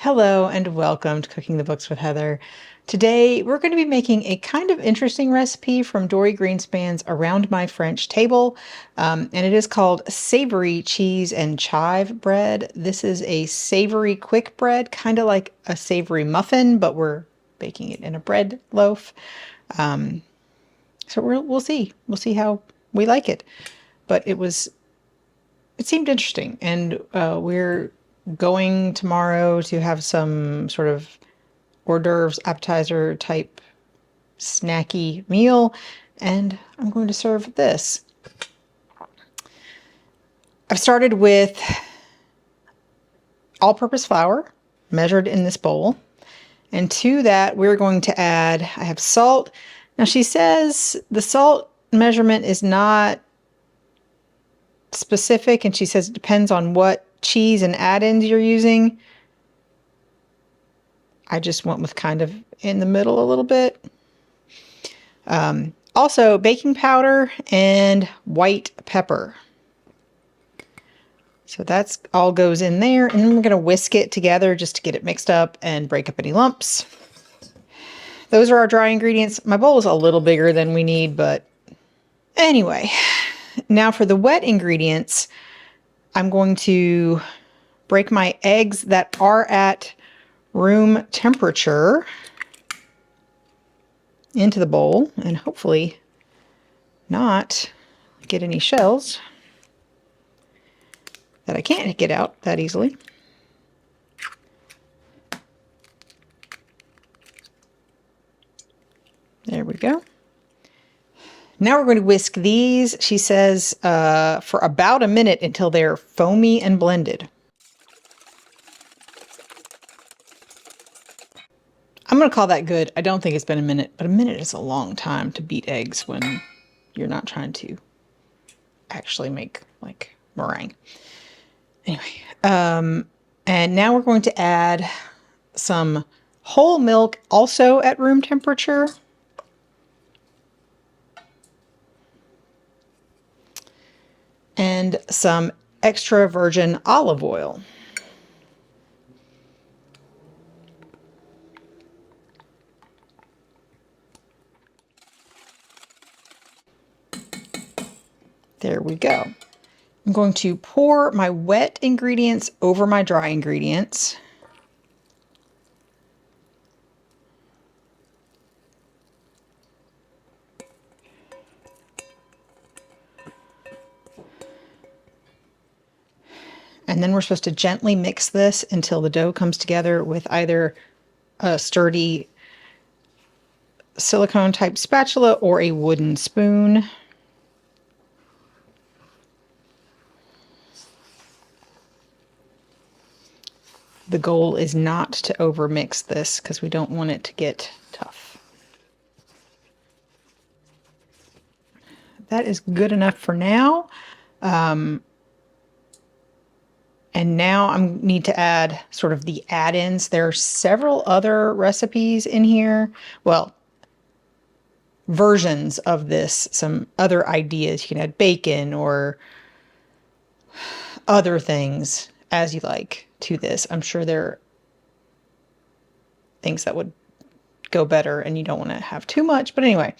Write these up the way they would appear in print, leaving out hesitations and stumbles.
Hello and welcome to Cooking the Books with Heather. Today we're going to be making a kind of interesting recipe from Dory Greenspan's Around My French Table, and it is called Savory Cheese and Chive Bread. This is a savory quick bread, kind of like a savory muffin, but we're baking it in a bread loaf. So we'll see. We'll see how we like it. But it seemed interesting, and we're going tomorrow to have some sort of hors d'oeuvres, appetizer type snacky meal, and I'm going to serve this. I've started with all-purpose flour measured in this bowl, and to that we're going to add, I have salt. Now she says the salt measurement is not specific, and she says it depends on what cheese and add-ins you're using. I just went with kind of in the middle a little bit. Also baking powder and white pepper. So that's all goes in there, and then we're going to whisk it together just to get it mixed up and break up any lumps. Those are our dry ingredients. My bowl is a little bigger than we need, but anyway. Now for the wet ingredients, I'm going to break my eggs that are at room temperature into the bowl and hopefully not get any shells that I can't get out that easily. There we go. Now we're going to whisk these, she says, for about a minute until they're foamy and blended. I'm going to call that good. I don't think it's been a minute, but a minute is a long time to beat eggs when you're not trying to actually make like meringue. Anyway, and now we're going to add some whole milk also at room temperature. And some extra virgin olive oil. There we go. I'm going to pour my wet ingredients over my dry ingredients. And then we're supposed to gently mix this until the dough comes together with either a sturdy silicone type spatula or a wooden spoon. The goal is not to overmix this because we don't want it to get tough. That is good enough for now. And now I need to add sort of the add-ins. There are several other recipes in here. Well, versions of this, some other ideas. You can add bacon or other things as you like to this. I'm sure there are things that would go better and you don't want to have too much. But anyway,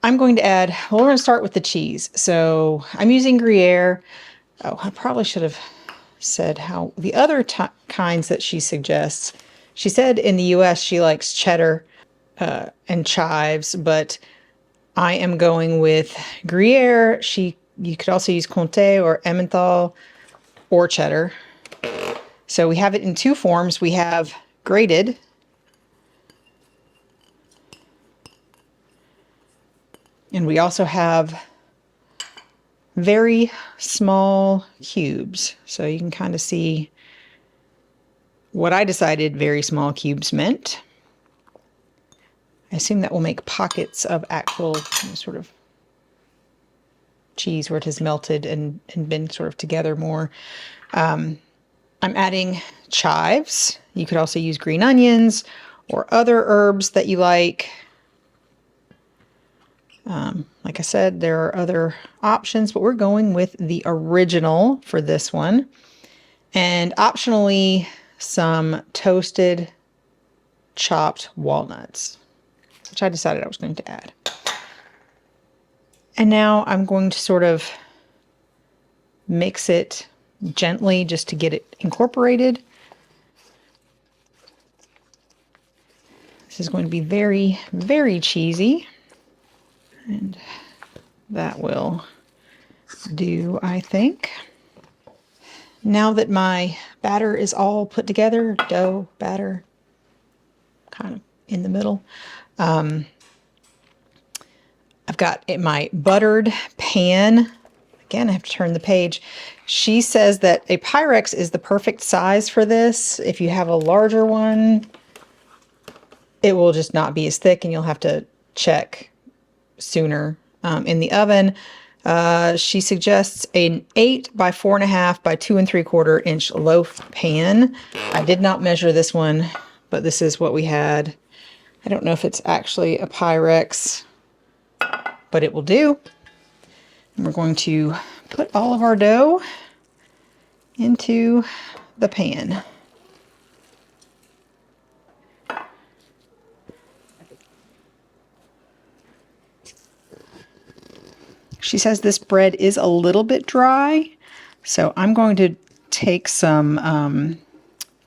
I'm going to add, well, we're going to start with the cheese. So I'm using Gruyere. Oh, I probably should have said how the other kinds that she suggests. She said in the US she likes cheddar and chives, but I am going with Gruyere. You could also use Comté or Emmental or cheddar. So we have it in two forms. We have grated, and we also have very small cubes. So you can kind of see what I decided very small cubes meant. I assume that will make pockets of actual sort of cheese where it has melted and been sort of together more. I'm adding chives. You could also use green onions or other herbs that you like. Like I said, there are other options, but we're going with the original for this one. And optionally, some toasted chopped walnuts, which I decided I was going to add. And now I'm going to sort of mix it gently just to get it incorporated. This is going to be very, very cheesy. And that will do, I think. Now that my batter is all put together, dough, batter, kind of in the middle, I've got my buttered pan. Again, I have to turn the page. She says that a Pyrex is the perfect size for this. If you have a larger one, it will just not be as thick and you'll have to check sooner. In the oven, she suggests an 8 by 4.5 by 2 3/4 inch loaf pan. I did not measure this one, but this is what we had. I don't know if it's actually a Pyrex, but it will do. And we're going to put all of our dough into the pan. She says this bread is a little bit dry, so I'm going to take some,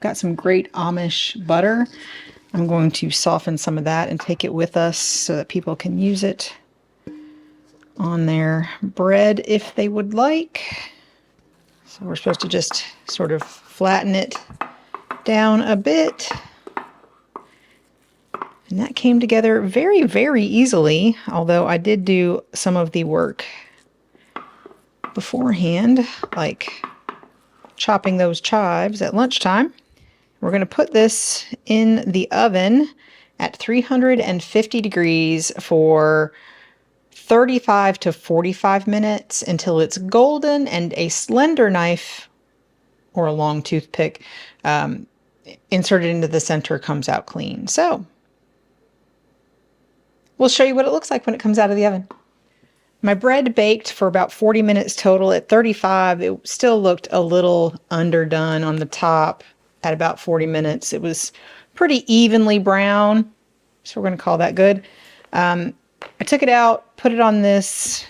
got some great Amish butter. I'm going to soften some of that and take it with us so that people can use it on their bread if they would like. So we're supposed to just sort of flatten it down a bit. And that came together very, very easily, although I did do some of the work beforehand, like chopping those chives at lunchtime. We're going to put this in the oven at 350 degrees for 35 to 45 minutes until it's golden and a slender knife or a long toothpick inserted into the center comes out clean. So we'll show you what it looks like when it comes out of the oven. My bread baked for about 40 minutes total. At 35, it still looked a little underdone on the top. At about 40 minutes, it was pretty evenly brown, so we're going to call that good. I took it out, put it on this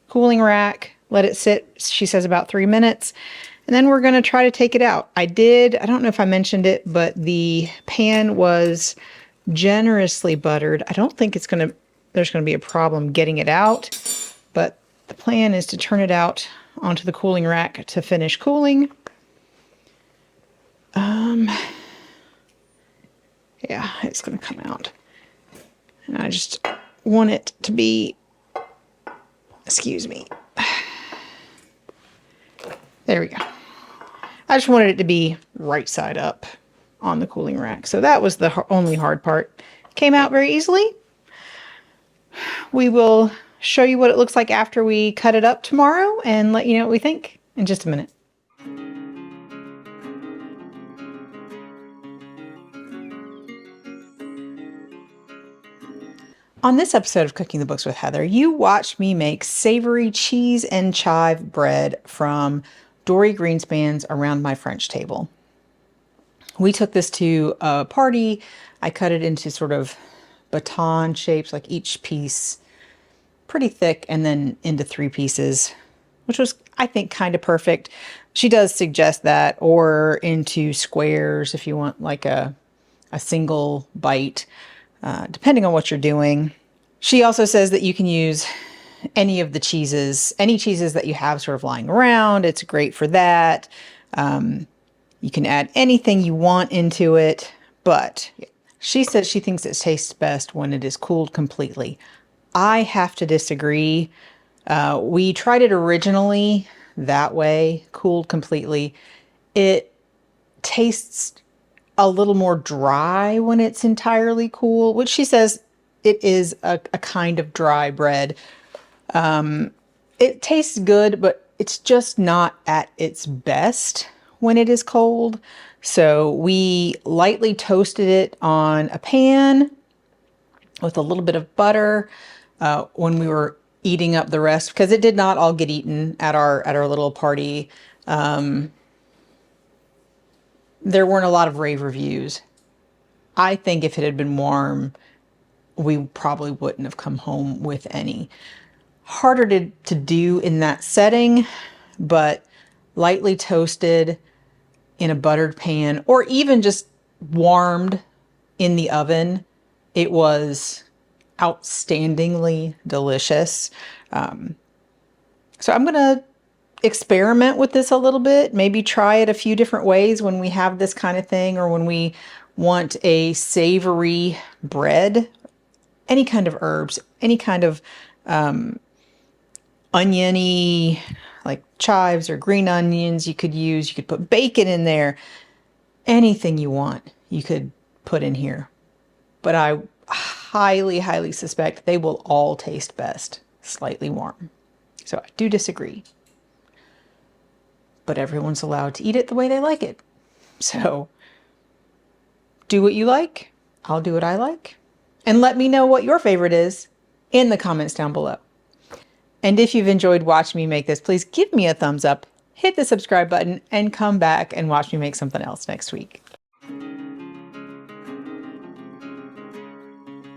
cooling rack, let it sit, she says about 3 minutes, and then we're going to try to take it out. I don't know if I mentioned it, but the pan was generously buttered. I don't think there's going to be a problem getting it out, but the plan is to turn it out onto the cooling rack to finish cooling. Yeah, it's going to come out. And I just want it to be, excuse me. There we go. I just wanted it to be right side up on the cooling rack. So that was the only hard part. Came out very easily. We will show you what it looks like after we cut it up tomorrow and let you know what we think in just a minute. On this episode of Cooking the Books with Heather, you watched me make savory cheese and chive bread from Dory Greenspan's Around My French Table. We took this to a party. I cut it into sort of baton shapes, like each piece pretty thick, and then into 3 pieces, which was, I think, kind of perfect. She does suggest that, or into squares if you want like a single bite. Depending on what you're doing. She also says that you can use any cheeses that you have sort of lying around. It's great for that. You can add anything you want into it, but she says she thinks it tastes best when it is cooled completely. I have to disagree. We tried it originally that way, cooled completely. It tastes a little more dry when it's entirely cool, which she says it is a kind of dry bread. It tastes good, but it's just not at its best when it is cold. So we lightly toasted it on a pan with a little bit of butter when we were eating up the rest, because it did not all get eaten at our little party. there weren't a lot of rave reviews. I think if it had been warm, we probably wouldn't have come home with any. Harder to do in that setting, but lightly toasted in a buttered pan or even just warmed in the oven, it was outstandingly delicious. So I'm going to experiment with this a little bit, maybe try it a few different ways when we have this kind of thing, or when we want a savory bread, any kind of herbs, any kind of oniony, like chives or green onions you could use. You could put bacon in there. Anything you want, you could put in here. But I highly, highly suspect they will all taste best slightly warm. So I do disagree. But everyone's allowed to eat it the way they like it. So do what you like. I'll do what I like. And let me know what your favorite is in the comments down below. And if you've enjoyed watching me make this, please give me a thumbs up, hit the subscribe button, and come back and watch me make something else next week.